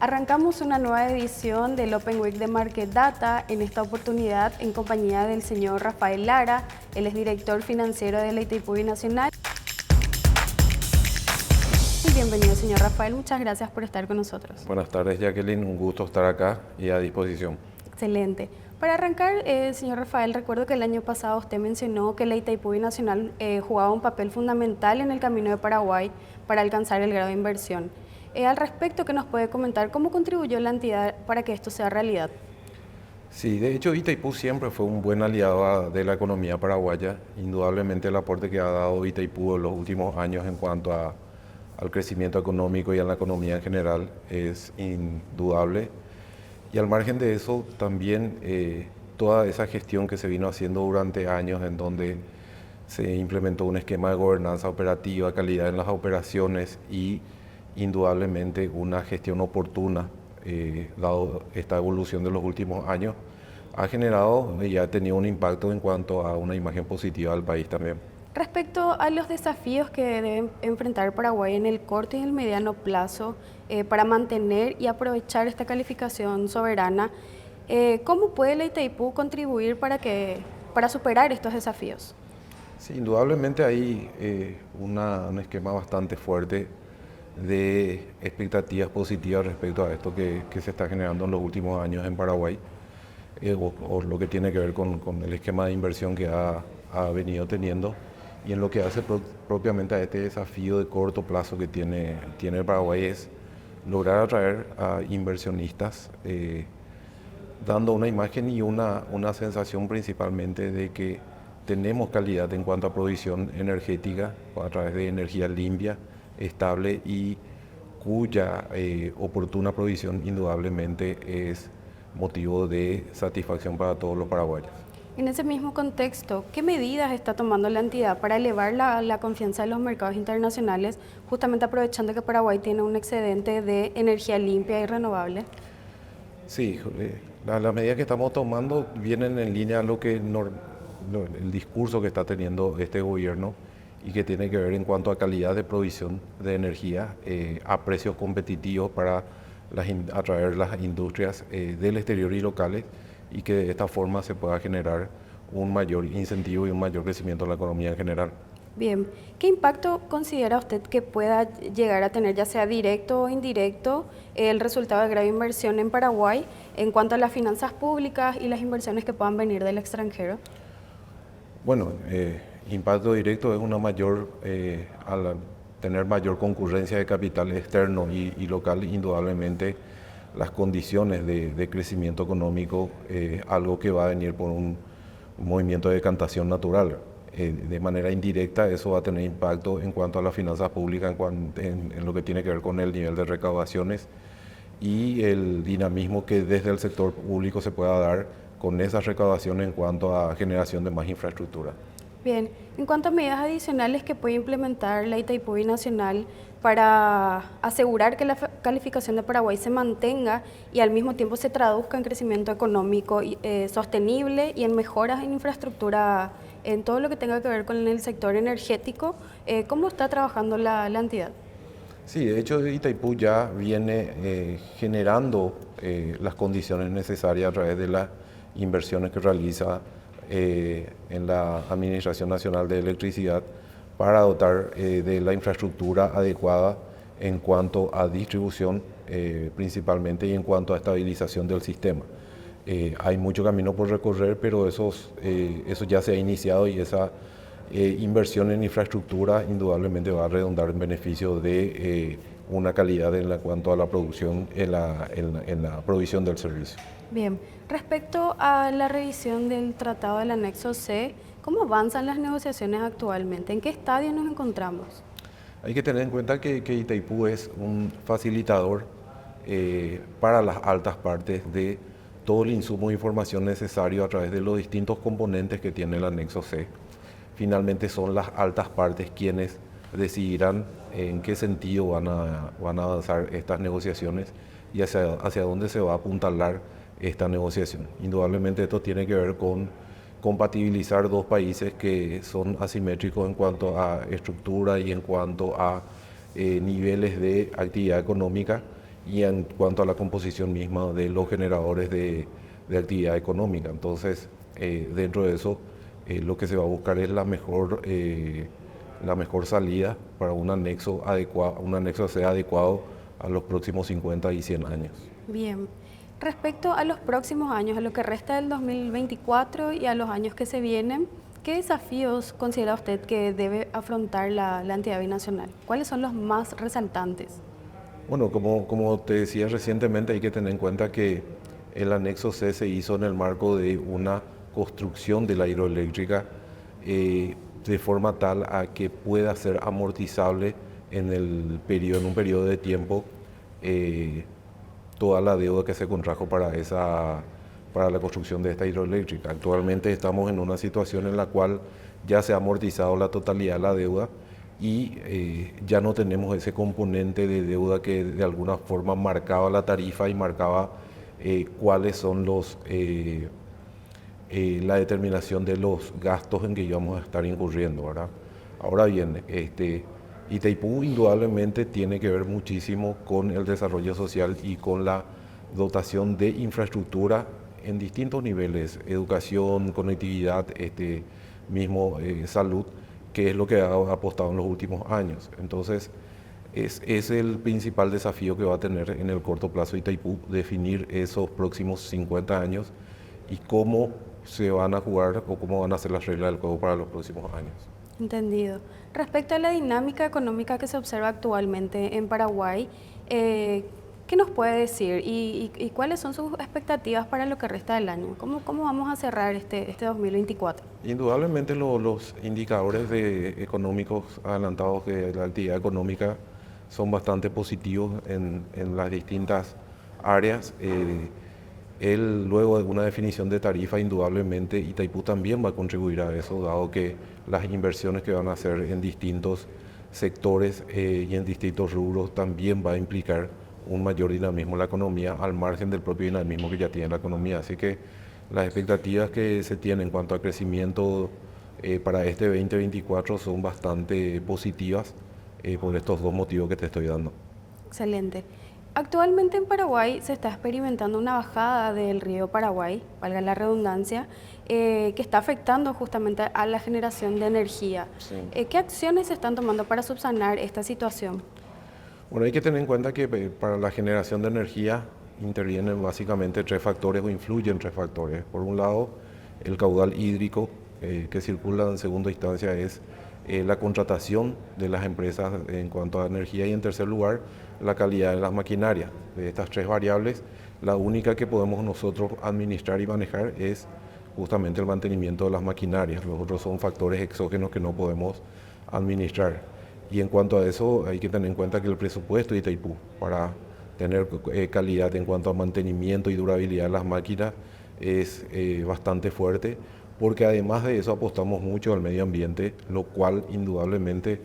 Arrancamos una nueva edición del Open Week de Market Data, en esta oportunidad en compañía del señor Rafael Lara. Él es director financiero de la Itaipú Binacional. Y bienvenido, señor Rafael, muchas gracias por estar con nosotros. Buenas tardes, Jacqueline, un gusto estar acá y a disposición. Excelente. Para arrancar, señor Rafael, recuerdo que el año pasado usted mencionó que la Itaipú Binacional jugaba un papel fundamental en el camino de Paraguay para alcanzar el grado de inversión. Al respecto, ¿qué nos puede comentar? ¿Cómo contribuyó la entidad para que esto sea realidad? Sí, de hecho Itaipú siempre fue un buen aliado de la economía paraguaya. Indudablemente el aporte que ha dado Itaipú en los últimos años en cuanto al crecimiento económico y a la economía en general es indudable. Y al margen de eso, también toda esa gestión que se vino haciendo durante años en donde se implementó un esquema de gobernanza operativa, calidad en las operaciones y indudablemente una gestión oportuna, dado esta evolución de los últimos años, ha generado y ha tenido un impacto en cuanto a una imagen positiva del país también. Respecto a los desafíos que debe enfrentar Paraguay en el corto y el mediano plazo para mantener y aprovechar esta calificación soberana, ¿cómo puede la Itaipú contribuir para superar estos desafíos? Sí, indudablemente hay un esquema bastante fuerte de expectativas positivas respecto a esto que se está generando en los últimos años en Paraguay, o lo que tiene que ver con el esquema de inversión que ha venido teniendo y en lo que hace propiamente a este desafío de corto plazo que tiene el Paraguay es lograr atraer a inversionistas, dando una imagen y una sensación principalmente de que tenemos calidad en cuanto a provisión energética a través de energía limpia, estable y cuya oportuna provisión indudablemente es motivo de satisfacción para todos los paraguayos. En ese mismo contexto, ¿qué medidas está tomando la entidad para elevar la confianza de los mercados internacionales, justamente aprovechando que Paraguay tiene un excedente de energía limpia y renovable? Sí, las medidas que estamos tomando vienen en línea a el discurso que está teniendo este gobierno y que tiene que ver en cuanto a calidad de provisión de energía a precios competitivos para atraer las industrias del exterior y locales, y que de esta forma se pueda generar un mayor incentivo y un mayor crecimiento de la economía en general. Bien, ¿qué impacto considera usted que pueda llegar a tener, ya sea directo o indirecto, el resultado de grave inversión en Paraguay en cuanto a las finanzas públicas y las inversiones que puedan venir del extranjero? Bueno, impacto directo es al tener mayor concurrencia de capital externo y local, indudablemente las condiciones de crecimiento económico, algo que va a venir por un movimiento de decantación natural. De manera indirecta eso va a tener impacto en cuanto a las finanzas públicas, en lo que tiene que ver con el nivel de recaudaciones y el dinamismo que desde el sector público se pueda dar con esas recaudaciones en cuanto a generación de más infraestructura. Bien, en cuanto a medidas adicionales que puede implementar la Itaipú Binacional para asegurar que la calificación de Paraguay se mantenga y al mismo tiempo se traduzca en crecimiento económico sostenible y en mejoras en infraestructura, en todo lo que tenga que ver con el sector energético, ¿cómo está trabajando la entidad? Sí, de hecho Itaipú ya viene generando las condiciones necesarias a través de las inversiones que realiza en la Administración Nacional de Electricidad para dotar de la infraestructura adecuada en cuanto a distribución principalmente y en cuanto a estabilización del sistema. Hay mucho camino por recorrer, pero eso ya se ha iniciado y esa inversión en infraestructura indudablemente va a redundar en beneficio de una calidad en cuanto a la producción, en la provisión del servicio. Bien, respecto a la revisión del Tratado del Anexo C, ¿cómo avanzan las negociaciones actualmente? ¿En qué estadio nos encontramos? Hay que tener en cuenta que Itaipú es un facilitador para las altas partes de todo el insumo de información necesario a través de los distintos componentes que tiene el Anexo C. Finalmente son las altas partes quienes decidirán en qué sentido van a avanzar estas negociaciones y hacia dónde se va a apuntalar esta negociación. Indudablemente esto tiene que ver con compatibilizar dos países que son asimétricos en cuanto a estructura y en cuanto a niveles de actividad económica, y en cuanto a la composición misma de los generadores de actividad económica. Entonces, dentro de eso, lo que se va a buscar es la mejor salida para un anexo adecuado, un anexo que sea adecuado a los próximos 50 y 100 años. Bien. Respecto a los próximos años, a lo que resta del 2024 y a los años que se vienen, ¿qué desafíos considera usted que debe afrontar la entidad binacional? ¿Cuáles son los más resaltantes? Bueno, como te decía recientemente, hay que tener en cuenta que el anexo C se hizo en el marco de una construcción de la hidroeléctrica de forma tal a que pueda ser amortizable en un periodo de tiempo toda la deuda que se contrajo para la construcción de esta hidroeléctrica. Actualmente estamos en una situación en la cual ya se ha amortizado la totalidad de la deuda y ya no tenemos ese componente de deuda que de alguna forma marcaba la tarifa y marcaba cuáles son la determinación de los gastos en que íbamos a estar incurriendo, ¿verdad? Ahora bien, Itaipú indudablemente tiene que ver muchísimo con el desarrollo social y con la dotación de infraestructura en distintos niveles, educación, conectividad, salud, que es lo que ha apostado en los últimos años. Entonces, es el principal desafío que va a tener en el corto plazo Itaipú, definir esos próximos 50 años y cómo se van a jugar o cómo van a ser las reglas del juego para los próximos años. Entendido. Respecto a la dinámica económica que se observa actualmente en Paraguay, ¿qué nos puede decir y cuáles son sus expectativas para lo que resta del año? ¿Cómo vamos a cerrar este 2024? Indudablemente los indicadores económicos adelantados de la actividad económica son bastante positivos en las distintas áreas. Luego de una definición de tarifa, indudablemente Itaipú también va a contribuir a eso, dado que las inversiones que van a hacer en distintos sectores y en distintos rubros también va a implicar un mayor dinamismo en la economía, al margen del propio dinamismo que ya tiene la economía. Así que las expectativas que se tienen en cuanto a crecimiento para este 2024 son bastante positivas por estos dos motivos que te estoy dando. Excelente. Actualmente en Paraguay se está experimentando una bajada del río Paraguay, valga la redundancia, que está afectando justamente a la generación de energía. Sí. ¿Qué acciones se están tomando para subsanar esta situación? Bueno, hay que tener en cuenta que para la generación de energía intervienen básicamente tres factores o influyen tres factores. Por un lado, el caudal hídrico que circula en segunda instancia es la contratación de las empresas en cuanto a energía y en tercer lugar, la calidad de las maquinarias. De estas tres variables, la única que podemos nosotros administrar y manejar es justamente el mantenimiento de las maquinarias. Los otros son factores exógenos que no podemos administrar. Y en cuanto a eso, hay que tener en cuenta que el presupuesto de Itaipú para tener calidad en cuanto a mantenimiento y durabilidad de las máquinas es bastante fuerte, porque además de eso apostamos mucho al medio ambiente, lo cual indudablemente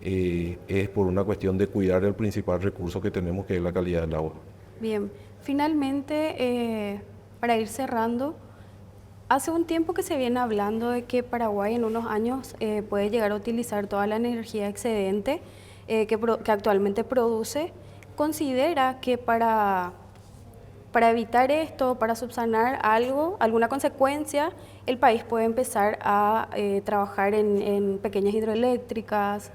es por una cuestión de cuidar el principal recurso que tenemos, que es la calidad del agua. Bien, finalmente, para ir cerrando, hace un tiempo que se viene hablando de que Paraguay en unos años puede llegar a utilizar toda la energía excedente que actualmente produce. ¿Considera que para evitar esto, para subsanar alguna consecuencia, el país puede empezar a trabajar en pequeñas hidroeléctricas?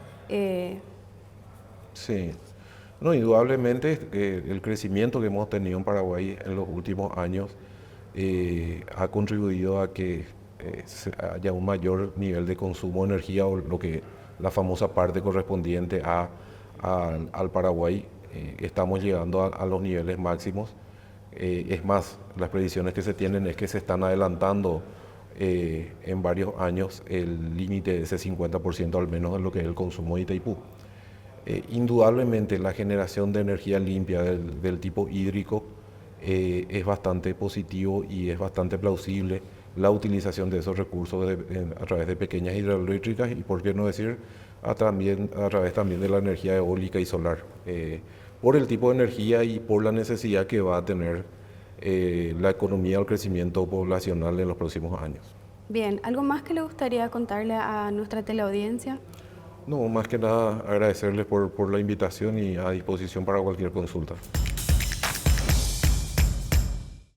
Sí, no, indudablemente el crecimiento que hemos tenido en Paraguay en los últimos años ha contribuido a que haya un mayor nivel de consumo de energía, o la famosa parte correspondiente al Paraguay. Estamos llegando a los niveles máximos. Es más, las predicciones que se tienen es que se están adelantando en varios años el límite de ese 50% al menos en lo que es el consumo de Itaipú. Indudablemente la generación de energía limpia del tipo hídrico es bastante positivo y es bastante plausible la utilización de esos recursos a través de pequeñas hidroeléctricas y, por qué no decir, a través también de la energía eólica y solar, por el tipo de energía y por la necesidad que va a tener la economía o el crecimiento poblacional en los próximos años. Bien, ¿algo más que le gustaría contarle a nuestra teleaudiencia? No, más que nada agradecerles por la invitación y a disposición para cualquier consulta.